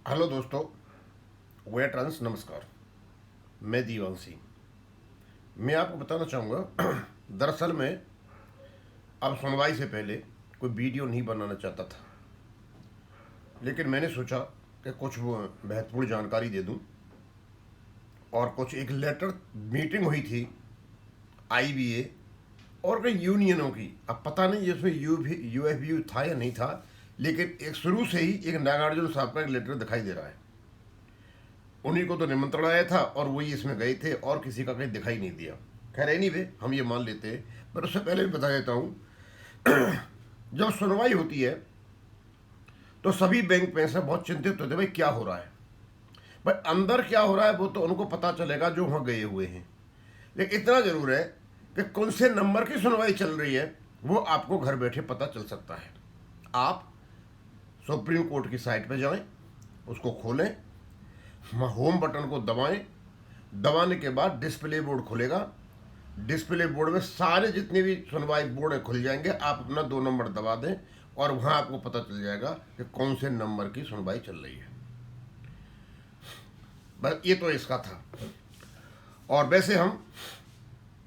Hello दोस्तों, veterans नमस्कार। मैं दीवांशी। मैं आपको बताना चाहूँगा दरअसल मैं अब सुनवाई से पहले कोई वीडियो नहीं बनाना चाहता था, लेकिन मैंने सोचा कि कुछ वो महत्वपूर्ण जानकारी दे दूं। और कुछ एक लेटर मीटिंग हुई थी आईबीए और कई यूनियनों की। अब पता नहीं इसमें यूएफबीयू था या नहीं था, लेकिन एक शुरू से ही एक नागार्जुन साहब का एक लेटर दिखाई दे रहा है। उन्हीं को तो निमंत्रण आया था और वही इसमें गए थे और किसी का कहीं दिखाई नहीं दिया। खैर एनीवे हम ये मान लेते हैं, पर उससे पहले भी बता देता हूँ। जब सुनवाई होती है तो सभी बैंक में से बहुत चिंतित होते हैं, भाई क्या हो रहा है। भाई अंदर क्या हो रहा है वो तो उनको पता चलेगा जो वहाँ गए हुए हैं, लेकिन इतना जरूर है कि कौन से नंबर की सुनवाई चल रही है वो आपको घर बैठे पता चल सकता है। आप सुप्रीम कोर्ट की साइट पर जाएं, उसको खोलें, होम बटन को दबाएं। दबाने के बाद डिस्प्ले बोर्ड खुलेगा। डिस्प्ले बोर्ड में सारे जितने भी सुनवाई बोर्ड खुल जाएंगे। आप अपना 2 नंबर दबा दें और वहां आपको पता चल जाएगा कि कौन से नंबर की सुनवाई चल रही है। बस ये तो इसका था। और वैसे हम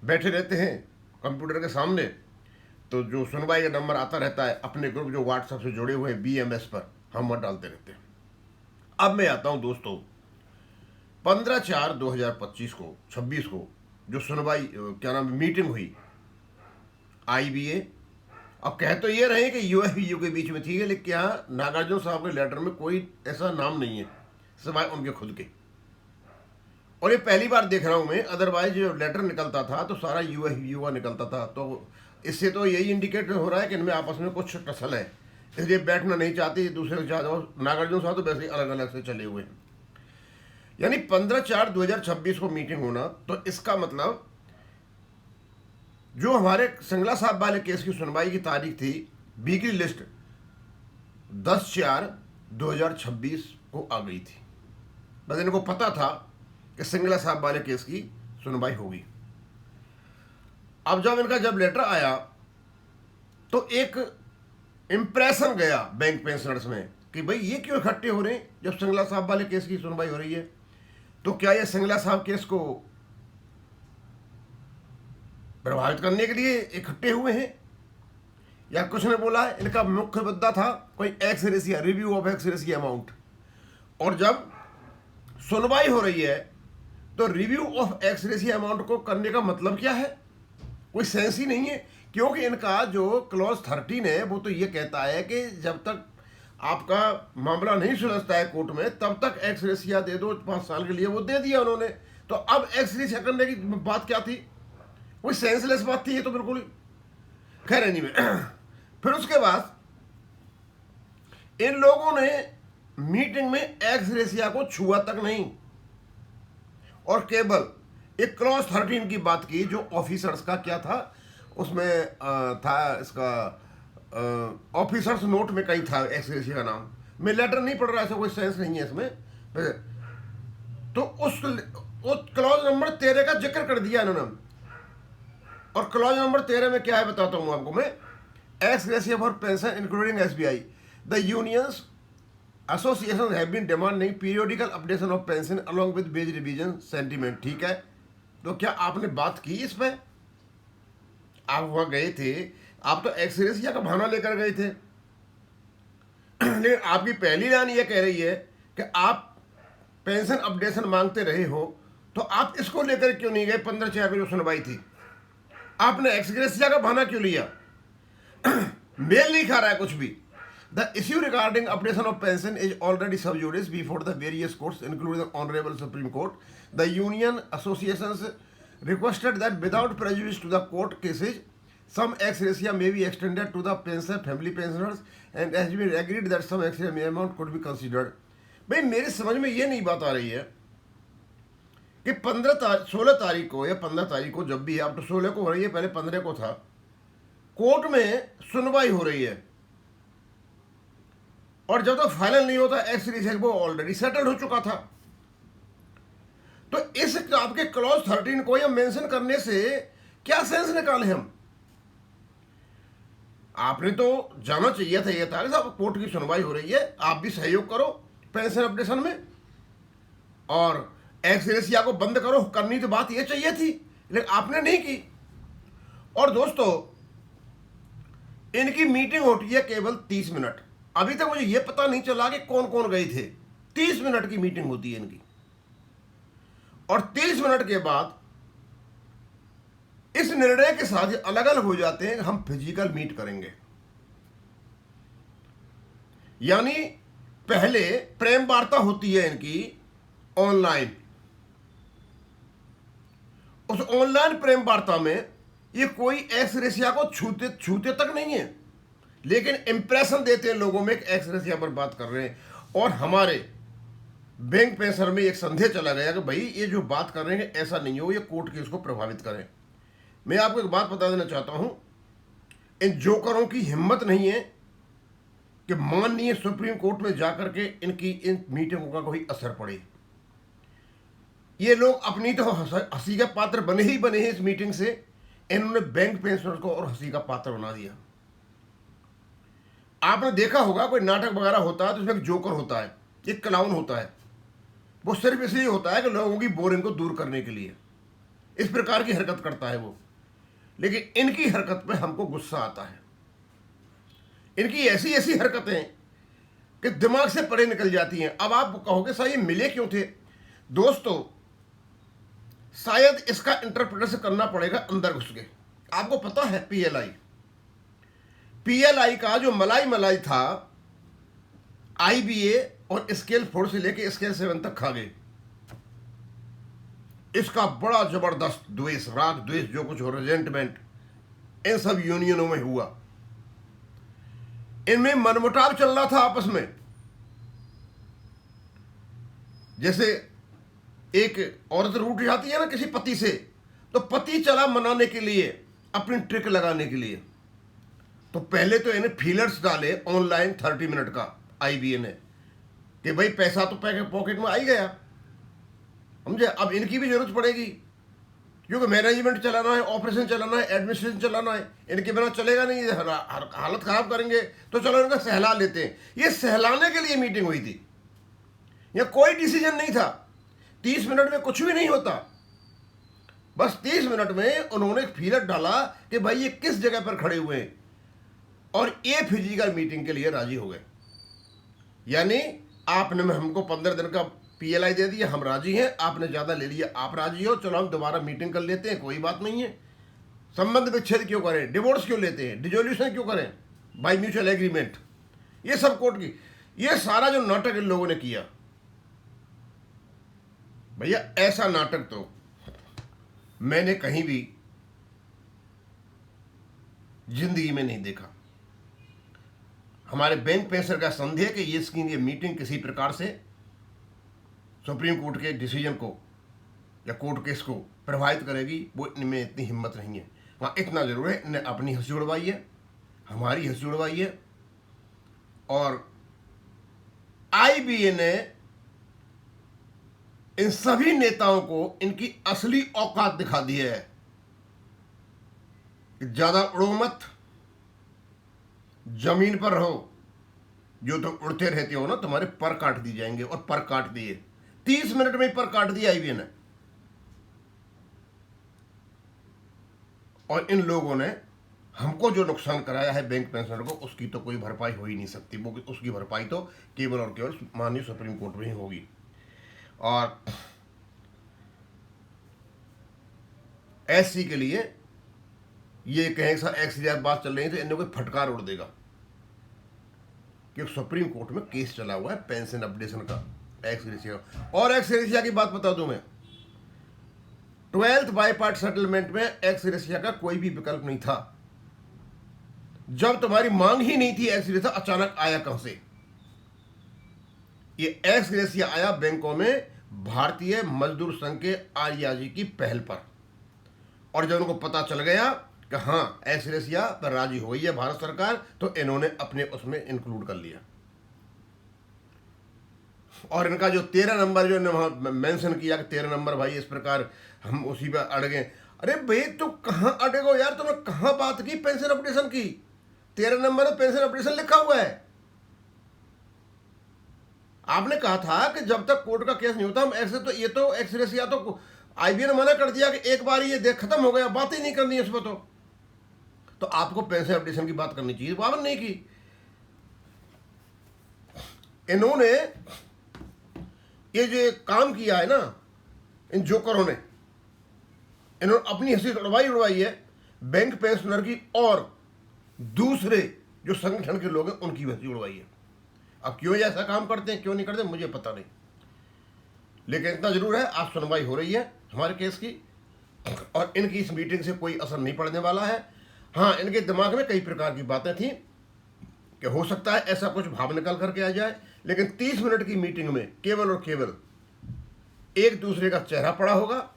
बैठे रहते हैं कंप्यूटर के सामने, तो जो सुनवाई का नंबर आता रहता है अपने ग्रुप जो व्हाट्सएप से जुड़े हुए हैं बीएमएस पर, हम वह डालते रहते हैं। अब मैं आता हूं दोस्तों 15/4/2025 को 26 को जो सुनवाई क्या नाम मीटिंग हुई आईबीए। अब कह तो ये रहे कि यूएफबीयू के बीच में थी, लेकिन यहाँ नागार्जुन साहब के लेटर में कोई ऐसा नाम नहीं है सिवाय उनके खुद के। और ये पहली बार देख रहा हूँ मैं, अदरवाइज जो लेटर निकलता था तो सारा यूएफबीयू का निकलता था। तो इससे तो यही इंडिकेट हो रहा है कि इनमें आपस में कुछ टसल है, इसलिए बैठना नहीं चाहती दूसरे के साथ। और नागार्जुन साहब तो वैसे ही अलग अलग से चले हुए हैं। यानी 15/4/2026 को मीटिंग होना, तो इसका मतलब जो हमारे संगला साहब वाले केस की सुनवाई की तारीख थी, बी की लिस्ट 10/4/2026 को आ गई थी। बस इनको पता था कि संगला साहब वाले केस की सुनवाई होगी। अब जब लेटर आया तो एक इंप्रेशन गया बैंक पेंशनर्स में कि भाई ये क्यों इकट्ठे हो रहे हैं जब संगला साहब वाले केस की सुनवाई हो रही है। तो क्या ये संगला साहब केस को प्रभावित करने के लिए इकट्ठे हुए हैं, या कुछ ने बोला है इनका मुख्य मुद्दा था कोई x रेशिया, review of x रेशिया amount. और जब सुनवाई हो रही है तो रिव्यू ऑफ एक्स रेशिया अमाउंट को करने का मतलब क्या है, कोई सेंस ही नहीं है। क्योंकि इनका जो क्लॉज 13 है वो तो ये कहता है कि जब तक आपका मामला नहीं सुलझता है कोर्ट में तब तक एक्स रेशिया दे दो 5 साल के लिए। वो दे दिया उन्होंने, तो अब एक्स रेशिया करने की बात क्या थी, कोई सेंसलेस बात थी ये तो बिल्कुल ही। खैर एनीवे फिर उसके बाद इन लोगों ने मीटिंग में एक्स रेशिया को छुआ तक नहीं, और केवल एक क्लॉज 13 की बात की जो ऑफिसर्स का क्या था उसमें था इसका ऑफिसर्स नोट में कहीं था एक्स रेशिया का नाम। मैं लेटर नहीं पढ़ रहा, ऐसा कोई सेंस नहीं है इसमें। तो उस क्लॉज नंबर 13 का जिक्र कर दिया इन्होंने। और क्लॉज नंबर 13 में क्या है बताता हूं आपको मैं। Ex ratio for pension including SBI, the unions association have been demanding periodical updation of pension along with wage revision sentiment. ठीक है, तो क्या आपने बात की इस पे? आप वहां गए थे, आप तो एक्स रेशिया का बहाना लेकर गए थे, लेकिन आपकी पहली लाइन ये कह रही है कि आप पेंशन अपडेशन मांगते रहे हो, तो आप इसको लेकर क्यों नहीं गए? 15/4 में जो सुनवाई थी आपने एक्स रेशिया का बहाना क्यों लिया? मेल नहीं खा रहा है कुछ भी। The issue regarding updation of pension is already sub judice before the various courts, including the Honorable Supreme Court. The union associations requested that without prejudice to the court cases, some ex gratia may be extended to the pension family pensioners, and has been agreed that some ex gratia amount could be considered. भाई मेरी समझ में ये नहीं बात आ रही है कि 16 तारीख को या 15 तारीख को जब भी है, अब तो 16 को हो रही है, पहले 15 को था, कोर्ट में सुनवाई हो रही है। और जब तक फाइनल नहीं होता एक्स रेशिया वो ऑलरेडी सेटल्ड हो चुका था। तो इस आपके क्लॉज 13 को या मेंशन करने से क्या सेंस निकाले हम? आपने तो जाना चाहिए था, ये था कि साहब कोर्ट की सुनवाई हो रही है, आप भी सहयोग करो, पेंशन अपडेशन में, और एक्स ग्रेशिया को बंद करो, करनी तो बात ये चाहिए थी, लेकिन आपने नहीं की। और दोस्तों, इनकी मीटिंग होती है केवल 30 मिनट। अभी तक मुझे ये पता नहीं चला कि कौन कौन गए थे। 30 मिनट की मीटिंग होती है इनकी, और 30 मिनट के बाद इस निर्णय के साथ अलग अलग हो जाते हैं कि हम फिजिकल मीट करेंगे। यानी पहले प्रेम वार्ता होती है इनकी ऑनलाइन। उस ऑनलाइन प्रेम वार्ता में ये कोई एक्स ग्रेशिया को छूते तक नहीं है, लेकिन इंप्रेशन देते हैं लोगों में कि एक्स ग्रेशिया पर बात कर रहे हैं। और हमारे बैंक पेंशन में एक संदेह चला गया कि भाई ये जो बात कर रहे हैं ऐसा नहीं हो, ये कोर्ट केस को प्रभावित करें। मैं आपको एक बात बता देना चाहता हूं, इन जोकरों की हिम्मत नहीं है कि माननीय सुप्रीम कोर्ट में जाकर के इनकी इन मीटिंगों का कोई असर पड़े। ये लोग अपनी तो हंसी का पात्र बने ही बने हैं। इस मीटिंग से इन्होंने बैंक पेंशनर को और हंसी का पात्र बना दिया। आपने देखा होगा कोई नाटक वगैरह होता है तो उसमें एक जोकर होता है, एक क्लाउन होता है। वो सिर्फ इसलिए होता है कि लोगों की बोरिंग को दूर करने के लिए इस प्रकार की हरकत करता है वो। लेकिन इनकी हरकत पे हमको गुस्सा आता है। इनकी ऐसी ऐसी हरकतें कि दिमाग से परे निकल जाती हैं। अब आप कहोगे सर ये मिले क्यों थे? दोस्तों, शायद इसका इंटरप्रिटेशन करना पड़ेगा अंदर घुस के। आपको पता है पीएलआई का जो मलाई था, आईबीए और स्केल 4 से लेके स्केल 7 तक खा गए। इसका बड़ा जबरदस्त द्वेष, राग द्वेष, जो कुछ हो, रेजेंटमेंट, इन सब यूनियनों में हुआ। इनमें मनमुटाव चल रहा था आपस में। जैसे एक औरत रूठ जाती है ना किसी पति से, तो पति चला मनाने के लिए, अपनी ट्रिक लगाने के लिए। तो पहले तो इन्हें फीलर्स डाले ऑनलाइन 30 मिनट का आईबीए ने कि भाई पैसा तो पॉकेट में आ ही गया, समझे। अब इनकी भी जरूरत पड़ेगी, क्योंकि मैनेजमेंट चलाना है, ऑपरेशन चलाना है, एडमिनिस्ट्रेशन चलाना है। इनके बिना चलेगा नहीं, हालत खराब करेंगे। तो चलो इनका सहला लेते हैं। ये सहलाने के लिए मीटिंग हुई थी, यहाँ कोई डिसीजन नहीं था। 30 मिनट में कुछ भी नहीं होता। बस 30 मिनट में उन्होंने एक फीलर डाला कि भाई ये किस जगह पर खड़े हुए हैं, और ये फिजिकल मीटिंग के लिए राजी हो गए। यानी आपने हमको 15 दिन का पीएलआई दे दिया, हम राजी हैं। आपने ज़्यादा ले लिया, आप राजी हो, चलो हम दोबारा मीटिंग कर लेते हैं, कोई बात नहीं है। संबंध विच्छेद क्यों करें, डिवोर्स क्यों लेते हैं, डिजोल्यूशन क्यों करें, बाय म्यूचुअल एग्रीमेंट, ये सब कोर्ट की। ये सारा जो नाटक इन लोगों ने किया, भैया ऐसा नाटक तो मैंने कहीं भी जिंदगी में नहीं देखा। हमारे बैंक पेंशनर का संदेह कि ये मीटिंग किसी प्रकार से सुप्रीम कोर्ट के डिसीजन को या कोर्ट केस को प्रभावित करेगी, वो इनमें इतनी हिम्मत नहीं है। वहाँ इतना जरूर है, इन्हें अपनी हंसी उड़वाई है, हमारी हंसी उड़वाई है। और आईबीए ने इन सभी नेताओं को इनकी असली औकात दिखा दी है। ज्यादा उड़ो मत, जमीन पर रहो। जो तुम उड़ते रहते हो ना, तुम्हारे पर काट दिए जाएंगे, और पर काट दिए। 30 मिनट में पर काट दिया आईबीए ने। और इन लोगों ने हमको जो नुकसान कराया है बैंक पेंशनर को, उसकी तो कोई भरपाई हो ही नहीं सकती। वो उसकी भरपाई तो केवल और केवल माननीय सुप्रीम कोर्ट में ही होगी। और एससी के लिए ये कहें सर एक्स बात चल रही है तो इन्हें कोई फटकार उड़ देगा कि सुप्रीम कोर्ट में केस चला हुआ है पेंशन अपडेशन का, एक्स ग्रेशिया। और एक्स ग्रेशिया की बात बता दूं मैं, 12th बाय पार्ट सेटलमेंट में एक्स ग्रेशिया का कोई भी विकल्प नहीं था। जब तुम्हारी मांग ही नहीं थी एक्स ग्रेशिया, अचानक आया कहां से? ये एक्स ग्रेशिया आया बैंकों में भारतीय मजदूर संघ के आर्याजी की पहल पर। और जब उनको पता चल गया कि हाँ एक्स ग्रेशिया पर राजी हो गई है भारत सरकार, तो इन्होंने अपने उसमें इंक्लूड कर लिया। और इनका जो 13 नंबर जो वहां मेंशन किया कि 13 नंबर भाई इस प्रकार हम उसी पर अड़ गए। अरे भाई तुम कहां अड़े हो यार? तुमने कहां बात की पेंशन अपडेशन की? 13 नंबर में पेंशन अपडेशन लिखा हुआ है। आपने कहा था कि जब तक कोर्ट का केस नहीं होता हम ऐसे, तो ये तो एक्स ग्रेसिया तो आईबीए ने मना कर दिया कि एक बार ये देख खत्म हो गया, बात ही नहीं करनी है इस पर। तो आपको पेंशन अपडेशन की बात करनी चाहिए, वो आपने नहीं की। इन्होंने ये जो काम किया है ना, इन जोकरों ने, इन्होंने अपनी हैसियत उड़वाई है बैंक पेंशनर की, और दूसरे जो संगठन के लोग हैं उनकी हैसियत उड़वाई है। अब क्यों ऐसा काम करते हैं, क्यों नहीं करते, मुझे पता नहीं, लेकिन इतना जरूर है आज सुनवाई हो रही है हमारे केस की, और इनकी इस मीटिंग से कोई असर नहीं पड़ने वाला है। हाँ, इनके दिमाग में कई प्रकार की बातें थी कि हो सकता है ऐसा कुछ भाव निकल करके आ जाए, लेकिन 30 मिनट की मीटिंग में केवल और केवल एक दूसरे का चेहरा पड़ा होगा।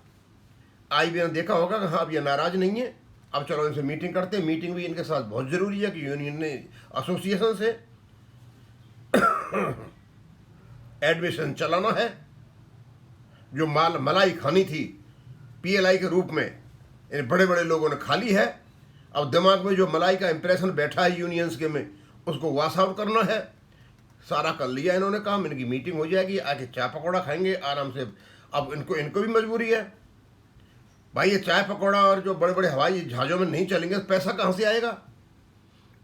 आईबीए ने देखा होगा कि हाँ अब ये नाराज नहीं है, अब चलो इनसे मीटिंग करते हैं। मीटिंग भी इनके साथ बहुत जरूरी है कि यूनियन ने एसोसिएशन से एडमिशन चलाना है। जो मलाई खानी थी पीएलआई के रूप में इन बड़े बड़े लोगों ने खा ली है। अब दिमाग में जो मलाई का इंप्रेशन बैठा है यूनियंस के में, उसको वॉश आउट करना है। सारा कर लिया इन्होंने काम, इनकी मीटिंग हो जाएगी, आके चाय पकौड़ा खाएंगे आराम से। अब इनको भी मजबूरी है भाई, ये चाय पकौड़ा और जो बड़े बड़े हवाई जहाज़ों में नहीं चलेंगे तो पैसा कहाँ से आएगा।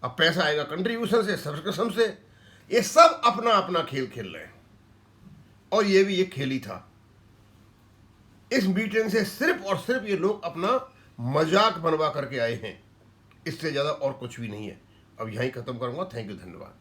अब पैसा आएगा कंट्रीब्यूशन से, सब्सक्रिप्शन से। ये सब अपना अपना खेल खेल रहे हैं, और ये भी एक खेल ही था। इस मीटिंग से सिर्फ और सिर्फ ये लोग अपना मजाक बनवा करके आए हैं, इससे ज़्यादा और कुछ भी नहीं है। अब यहीं ख़त्म करूँगा। थैंक यू, धन्यवाद।